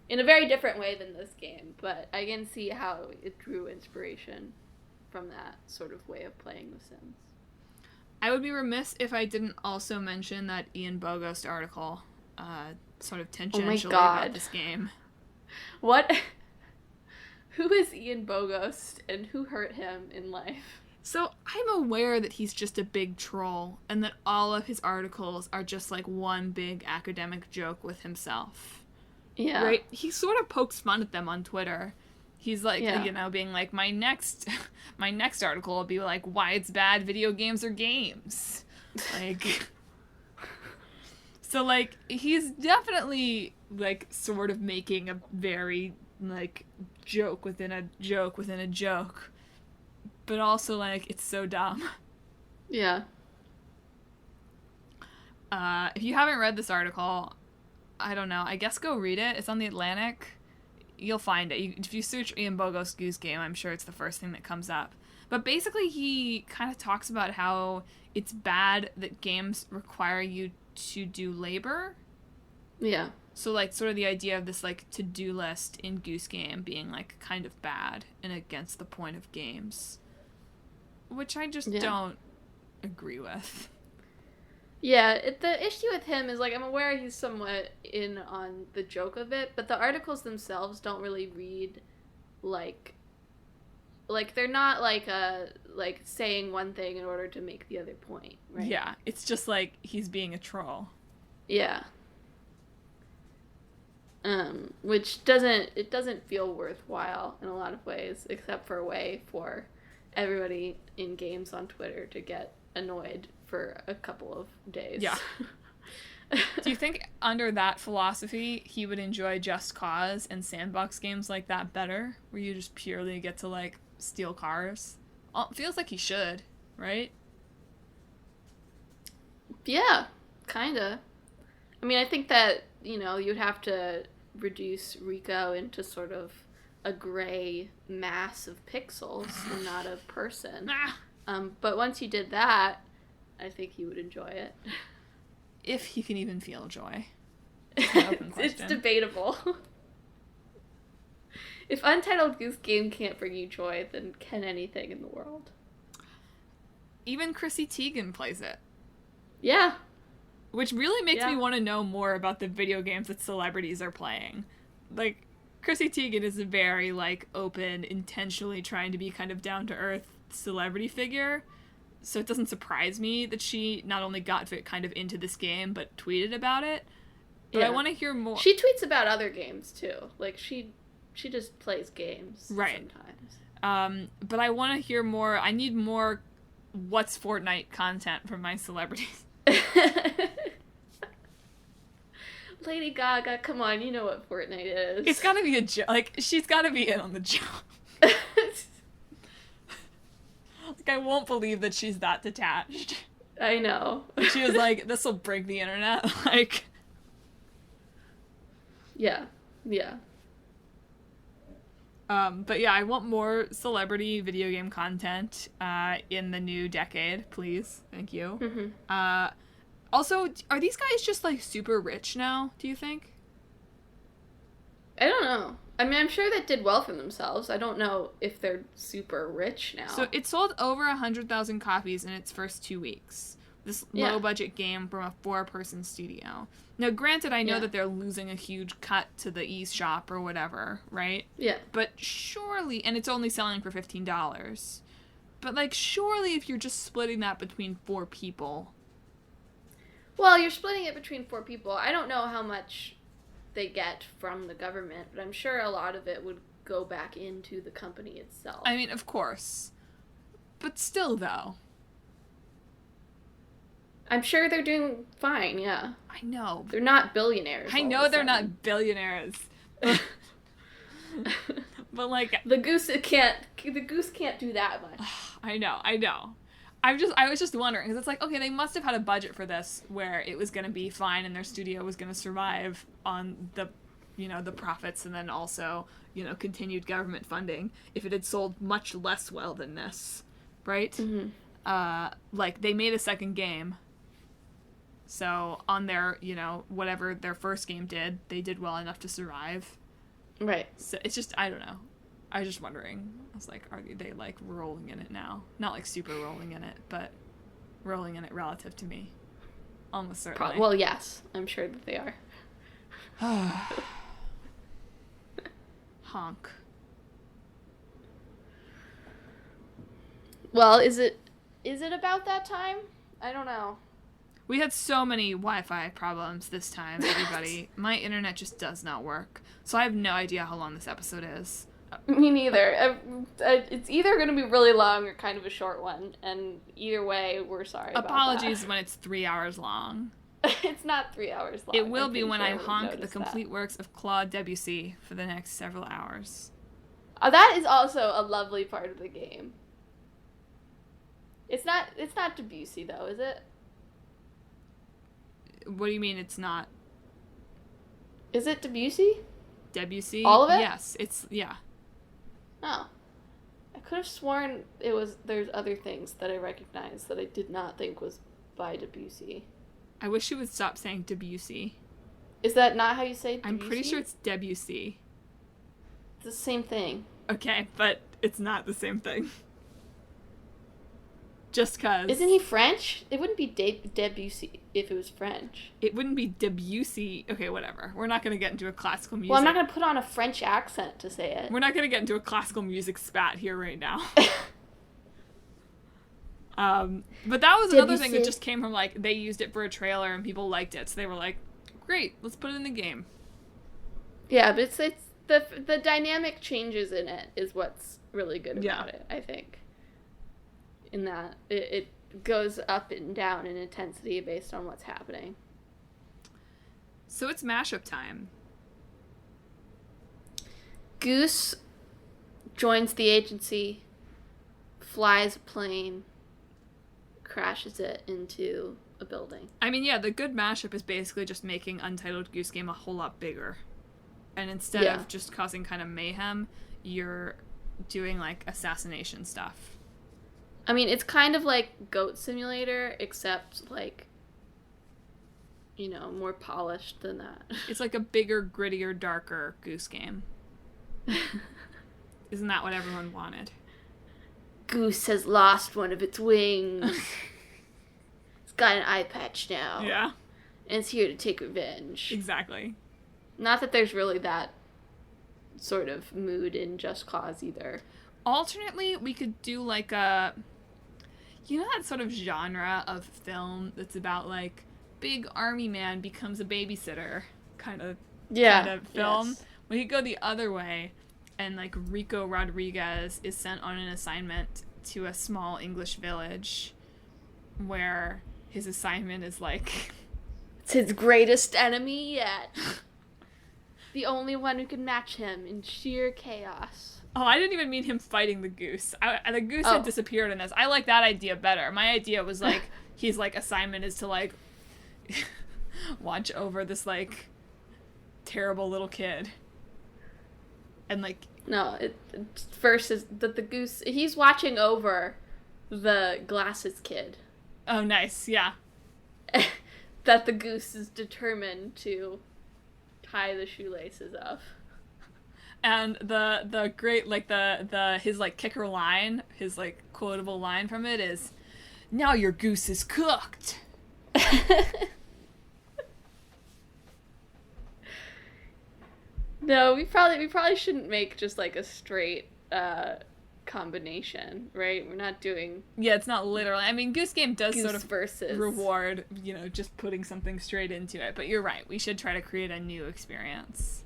In a very different way than this game, but I can see how it drew inspiration from that sort of way of playing The Sims. I would be remiss if I didn't also mention that Ian Bogost article, sort of tangentially about this game. What? Who is Ian Bogost, and who hurt him in life? So, I'm aware that he's just a big troll, and that all of his articles are just, like, one big academic joke with himself. Yeah. Right? He sort of pokes fun at them on Twitter. He's, like, being like, my next article will be, like, why it's bad video games are games. Like... So, like, he's definitely, like, sort of making a very, like, joke within a joke within a joke. But also, like, it's so dumb. Yeah. If you haven't read this article, I don't know. I guess go read it. It's on The Atlantic. You'll find it. If you search Ian Bogost Goose Game, I'm sure it's the first thing that comes up. But basically, he kind of talks about how it's bad that games require you to do labor. Yeah. So, like, sort of the idea of this, like, to-do list in Goose Game being, like, kind of bad and against the point of games. Which I just don't agree with. Yeah, the issue with him is, like, I'm aware he's somewhat in on the joke of it, but the articles themselves don't really read, like, they're not, like, saying one thing in order to make the other point, right? Yeah, it's just, like, he's being a troll. Yeah. Which doesn't feel worthwhile in a lot of ways, except for a way for everybody in games on Twitter to get annoyed for a couple of days. Yeah. Do you think under that philosophy he would enjoy Just Cause and sandbox games like that better, where you just purely get to, like, steal cars? Feels like he should, right? Yeah, kinda. I mean, I think that, you'd have to reduce Rico into sort of a gray mass of pixels and not a person. But once you did that, I think he would enjoy it. If he can even feel joy. It's debatable. If Untitled Goose Game can't bring you joy, then can anything in the world? Even Chrissy Teigen plays it. Yeah. Which really makes me want to know more about the video games that celebrities are playing. Like, Chrissy Teigen is a very, like, open, intentionally trying to be kind of down-to-earth celebrity figure. So it doesn't surprise me that she not only got kind of into this game, but tweeted about it. But I want to hear more. She tweets about other games, too. Like, she just plays games sometimes. But I want to hear more. I need more what's Fortnite content from my celebrities. Lady Gaga, come on, you know what Fortnite is. It's gotta be a joke. Like, she's gotta be in on the joke. Like, I won't believe that she's that detached. I know. She was like, this will break the internet. Like... Yeah. Yeah. But yeah, I want more celebrity video game content in the new decade, please. Thank you. Mm-hmm. Also, are these guys just, like, super rich now, do you think? I don't know. I mean, I'm sure that did well for themselves. I don't know if they're super rich now. So it sold over 100,000 copies in its first 2 weeks. This low-budget game from a 4-person studio. Now, granted, I know that they're losing a huge cut to the eShop or whatever, right? Yeah. But surely, and it's only selling for $15. But, like, surely if you're just splitting that between 4 people... Well, you're splitting it between 4 people. I don't know how much they get from the government, but I'm sure a lot of it would go back into the company itself. I mean, of course. But still, though. I'm sure they're doing fine, yeah. I know. They're not billionaires. I know they're not billionaires. But, like... The goose can't do that much. I know. I was just wondering, because it's like, okay, they must have had a budget for this where it was going to be fine and their studio was going to survive on the, the profits and then also, continued government funding if it had sold much less well than this, right? Mm-hmm. Like, they made a second game. So on their, whatever their first game did, they did well enough to survive. Right. So it's just, I don't know. I was just wondering. I was like, are they, like, rolling in it now? Not, like, super rolling in it, but rolling in it relative to me. Almost certainly. Well, yes. I'm sure that they are. Honk. Well, is it about that time? I don't know. We had so many Wi-Fi problems this time, everybody. My internet just does not work. So I have no idea how long this episode is. Me neither. It's either going to be really long or kind of a short one, and either way, we're sorry about that. Apologies when it's 3 hours long. It's not 3 hours long. It will be when I honk the complete works of Claude Debussy for the next several hours. That is also a lovely part of the game. It's not Debussy though, is it? What do you mean it's not Is it Debussy? Debussy? All of it? Yes, it's, yeah. Oh. I could have sworn there's other things that I recognize that I did not think was by Debussy. I wish you would stop saying Debussy. Is that not how you say Debussy? I'm pretty sure it's Debussy. It's the same thing. Okay, but it's not the same thing. Just cause. Isn't he French? It wouldn't be Debussy if it was French. It wouldn't be Debussy. Okay, whatever. We're not going to get into a classical music. Well, I'm not going to put on a French accent to say it. We're not going to get into a classical music spat here right now. But that was another thing that just came from, like, they used it for a trailer and people liked it. So they were like, great, let's put it in the game. Yeah, but it's the dynamic changes in it is what's really good about it, I think. In that it goes up and down in intensity based on what's happening. So it's mashup time. Goose joins the agency, flies a plane, crashes it into a building. I mean, yeah, the good mashup is basically just making Untitled Goose Game a whole lot bigger. And instead of just causing kind of mayhem, you're doing, like, assassination stuff. I mean, it's kind of like Goat Simulator, except, like, you know, more polished than that. It's like a bigger, grittier, darker Goose Game. Isn't that what everyone wanted? Goose has lost one of its wings. It's got an eye patch now. Yeah. And it's here to take revenge. Exactly. Not that there's really that sort of mood in Just Cause either. Alternately, we could do like a... You know that sort of genre of film that's about, like, big army man becomes a babysitter kind of film? Yes. We could go the other way, and, like, Rico Rodriguez is sent on an assignment to a small English village where his assignment is, like... It's his greatest enemy yet. The only one who can match him in sheer chaos. Oh, I didn't even mean him fighting the goose. The goose had disappeared in this. I like that idea better. My idea was, like, his, like, assignment is to, like, watch over this, like, terrible little kid. And, like... No, first is that the goose... He's watching over the glasses kid. Oh, nice, yeah. That the goose is determined to tie the shoelaces of. And the great, like, his, like, kicker line, his, like, quotable line from it is, "Now your goose is cooked." No, we probably shouldn't make just, like, a straight combination, right? We're not doing... Yeah, it's not literally. I mean, Goose Game does Goose sort of versus... reward, you know, just putting something straight into it. But you're right. We should try to create a new experience.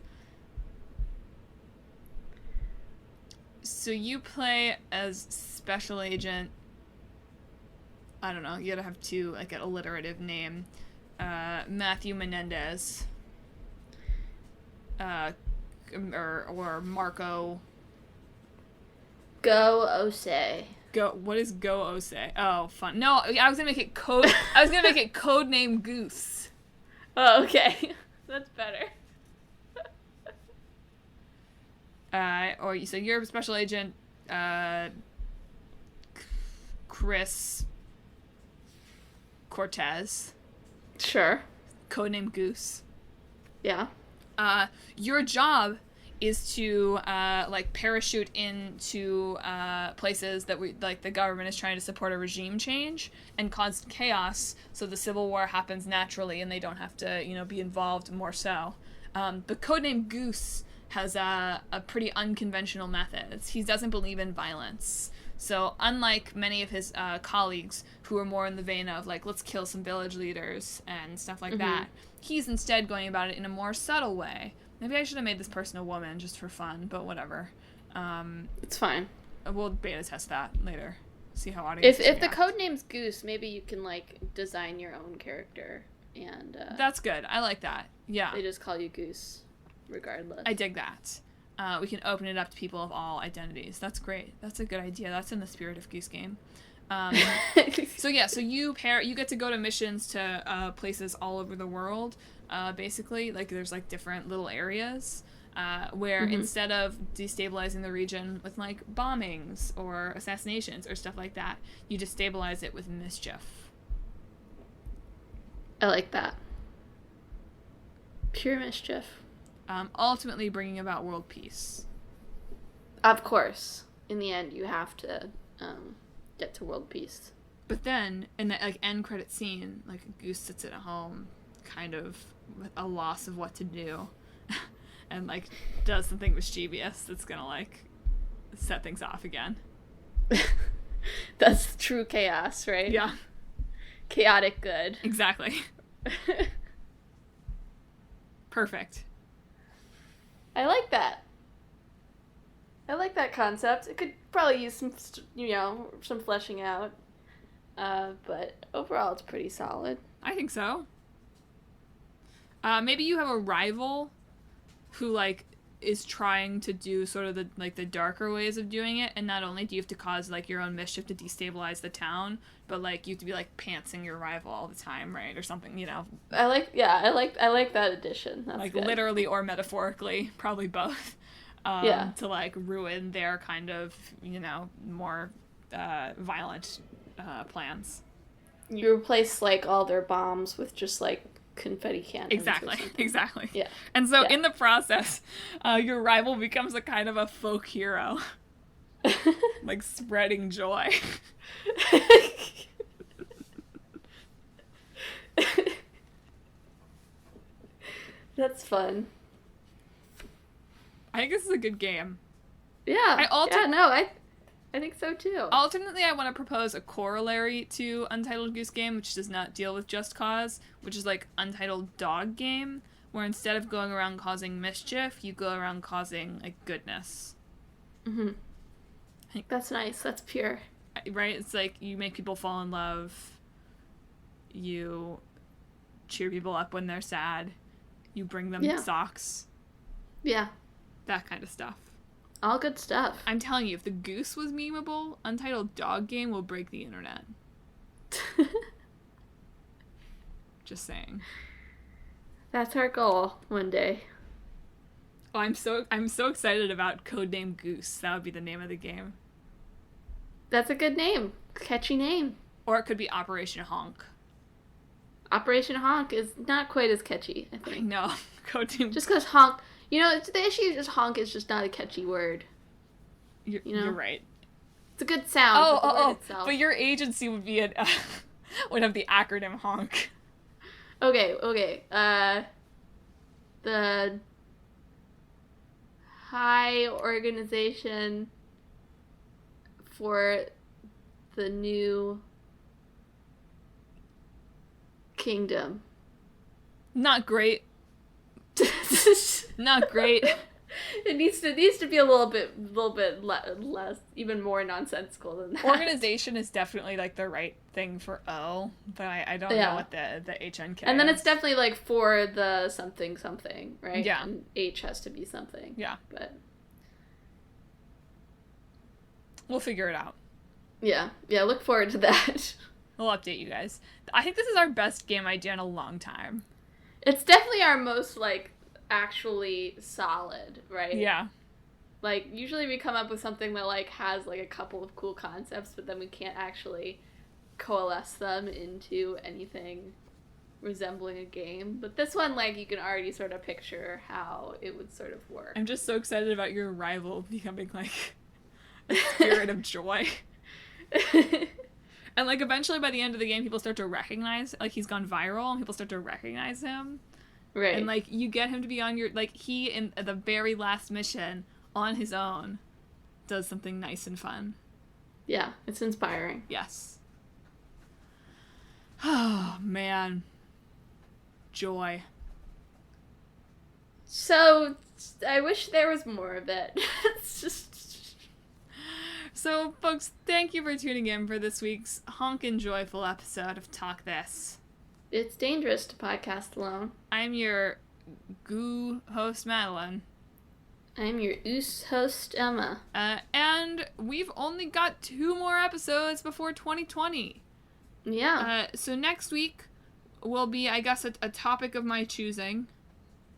So you play as Special Agent... I don't know. You gotta have two, like, an alliterative name. Matthew Menendez. Or Marco... Go Osei. What is Go Osei? Oh, fun. No, I was gonna make it code. I was gonna make it codename Goose. Oh, okay. That's better. So you're a Special Agent, Chris Cortez. Sure. Codename Goose. Yeah. Your job is to like parachute into places that the government is trying to support a regime change and cause chaos, so the civil war happens naturally and they don't have to be involved more so. The codename Goose has a pretty unconventional methods. He doesn't believe in violence. So unlike many of his colleagues who are more in the vein of, like, let's kill some village leaders and stuff like that, he's instead going about it in a more subtle way. Maybe I should have made this person a woman just for fun, but whatever. It's fine. We'll beta test that later. See how audience If the codename's Goose, maybe you can, like, design your own character and... That's good. I like that. Yeah. They just call you Goose, regardless. I dig that. We can open it up to people of all identities. That's great. That's a good idea. That's in the spirit of Goose Game. So yeah, so you get to go to missions to places all over the world. Basically, like there's like different little areas where instead of destabilizing the region with like bombings or assassinations or stuff like that, you destabilize it with mischief. I like that. Pure mischief. Ultimately bringing about world peace. Of course, in the end, you have to get to world peace. But then, in that like end credit scene, like Goose sits at home, kind of with a loss of what to do, and like does something mischievous that's gonna like set things off again. That's true chaos, right? Yeah. Chaotic good. Exactly. Perfect. I like that. I like that concept. It could probably use some, some fleshing out. But overall, it's pretty solid. I think so. Maybe you have a rival who, like, is trying to do sort of the darker ways of doing it, and not only do you have to cause, like, your own mischief to destabilize the town, but, like, you have to be, like, pantsing your rival all the time, right? Or something, you know? I like that addition. That's like, good. Literally or metaphorically, probably both. To, like, ruin their kind of, more violent plans. You replace, like, all their bombs with just, like, confetti cannons. Exactly. Yeah. And so in the process, your rival becomes a kind of a folk hero. Like, spreading joy. That's fun. I think this is a good game. Yeah. I think so too. Alternately, I want to propose a corollary to Untitled Goose Game, which does not deal with Just Cause, which is like Untitled Dog Game, where instead of going around causing mischief, you go around causing like goodness. That's nice. That's pure. Right? It's like you make people fall in love. You cheer people up when they're sad. You bring them socks. Yeah. That kind of stuff. All good stuff. I'm telling you, if the Goose was memeable, Untitled Dog Game will break the internet. Just saying. That's our goal one day. Oh, I'm so excited about Codename Goose. That would be the name of the game. That's a good name. Catchy name. Or it could be Operation Honk. Operation Honk is not quite as catchy, I think. No, Codename. Just because honk, the issue is just honk is just not a catchy word. You're right. It's a good sound. But your agency would be would have the acronym honk. Okay. The High Organization for the New Kingdom. Not great. Not great. It needs to be a little bit less, even more nonsensical than that. Organization is definitely like the right thing for O, but I don't know what the HNK And then is. it's definitely like for the something, right? Yeah. And H has to be something. Yeah. But we'll figure it out. Yeah, look forward to that. We'll update you guys. I think this is our best game idea in a long time. It's definitely our most, like, actually solid, right? Yeah. Like, usually we come up with something that, like, has, like, a couple of cool concepts, but then we can't actually coalesce them into anything resembling a game. But this one, like, you can already sort of picture how it would sort of work. I'm just so excited about your rival becoming, like, a spirit of joy. And, like, eventually by the end of the game, people start to recognize, like, he's gone viral, and people start to recognize him. Right. And, like, you get him to be on your, like, he, in the very last mission, on his own, does something nice and fun. Yeah, it's inspiring. Yes. Oh, man. Joy. So, I wish there was more of it. It's just... So, folks, thank you for tuning in for this week's honkin' joyful episode of Talk This. It's dangerous to podcast alone. I'm your goo host, Madelyn. I'm your Goose host, Emma. And we've only got 2 more episodes before 2020. Yeah. So next week will be, I guess, a topic of my choosing.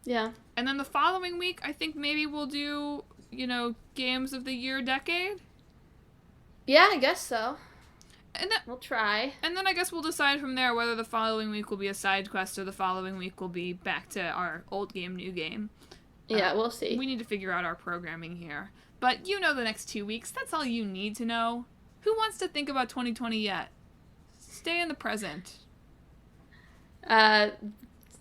Yeah. And then the following week, I think maybe we'll do, Games of the Year Decade. Yeah, I guess so. And then, we'll try. And then I guess we'll decide from there whether the following week will be a side quest or the following week will be back to our old game, new game. Yeah, we'll see. We need to figure out our programming here. But the next 2 weeks, that's all you need to know. Who wants to think about 2020 yet? Stay in the present.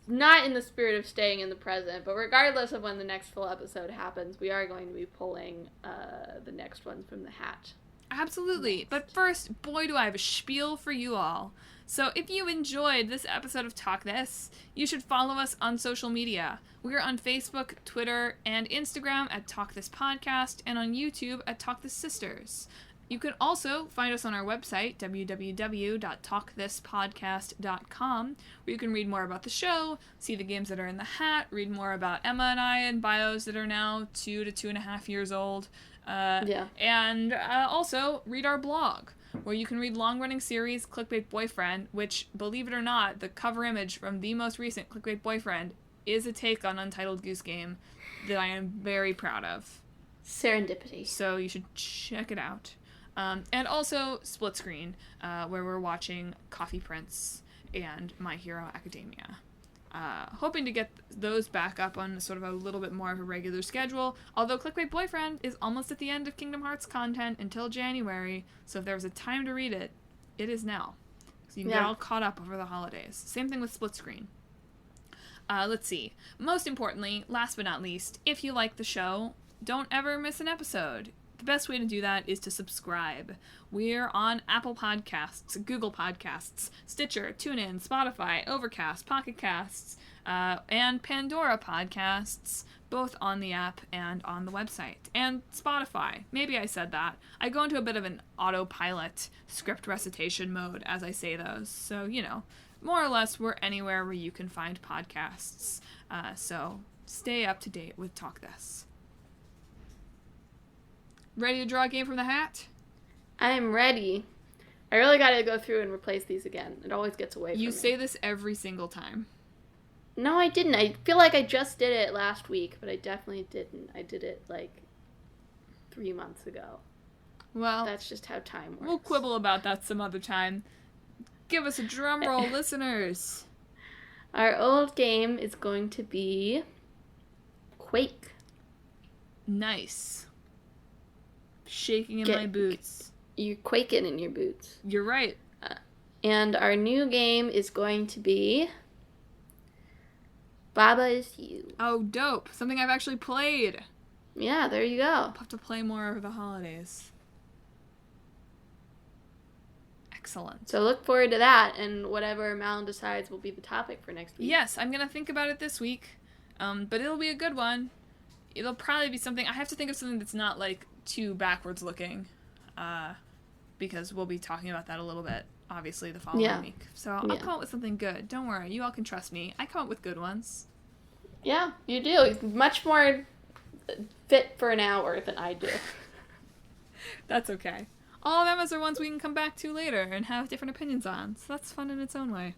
Not in the spirit of staying in the present, but regardless of when the next full episode happens, we are going to be pulling the next ones from the hat. Absolutely. Next. But first, boy, do I have a spiel for you all. So if you enjoyed this episode of Talk This, you should follow us on social media. We're on Facebook, Twitter, and Instagram at Talk This Podcast, and on YouTube at Talk This Sisters. You can also find us on our website, www.talkthispodcast.com, where you can read more about the show, see the games that are in the hat, read more about Emma and I and bios that are now 2 to 2.5 years old, and also read our blog, where you can read long-running series Clickbait Boyfriend, which, believe it or not, the cover image from the most recent Clickbait Boyfriend is a take on Untitled Goose Game that I am very proud of. Serendipity. So you should check it out. And also Split Screen, where we're watching Coffee Prince and My Hero Academia. Hoping to get those back up on sort of a little bit more of a regular schedule, although Clickbait Boyfriend is almost at the end of Kingdom Hearts content until January, so if there was a time to read it, it is now. So you can get all caught up over the holidays. Same thing with Split Screen. Let's see. Most importantly, last but not least, if you like the show, don't ever miss an episode. The best way to do that is to subscribe. We're on Apple Podcasts, Google Podcasts, Stitcher, TuneIn, Spotify, Overcast, Pocket Casts, and Pandora Podcasts, both on the app and on the website. And Spotify. Maybe I said that. I go into a bit of an autopilot script recitation mode as I say those. So, more or less we're anywhere where you can find podcasts. So stay up to date with Talk This. Ready to draw a game from the hat? I'm ready. I really gotta go through and replace these again. It always gets away from me. You say this every single time. No, I didn't. I feel like I just did it last week, but I definitely didn't. I did it, 3 months ago. Well, that's just how time works. We'll quibble about that some other time. Give us a drum roll, listeners. Our old game is going to be Quake. Nice. Shaking in my boots. You're quaking in your boots. You're right. And our new game is going to be Baba Is You. Oh, dope. Something I've actually played. Yeah, there you go. I'll have to play more over the holidays. Excellent. So look forward to that, and whatever Madelyn decides will be the topic for next week. Yes, I'm going to think about it this week, but it'll be a good one. It'll probably be something, I have to think of something that's not, too backwards looking, because we'll be talking about that a little bit, obviously, the following week. So I'll come up with something good. Don't worry, you all can trust me. I come up with good ones. Yeah, you do. Much more fit for an hour than I do. That's okay. All of Emma's are ones we can come back to later and have different opinions on, so that's fun in its own way.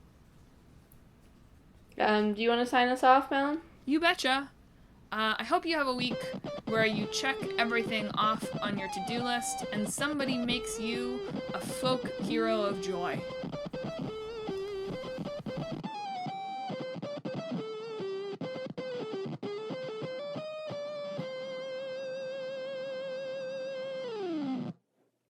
Do you want to sign us off, Madelyn? You betcha. I hope you have a week where you check everything off on your to-do list and somebody makes you a folk hero of joy.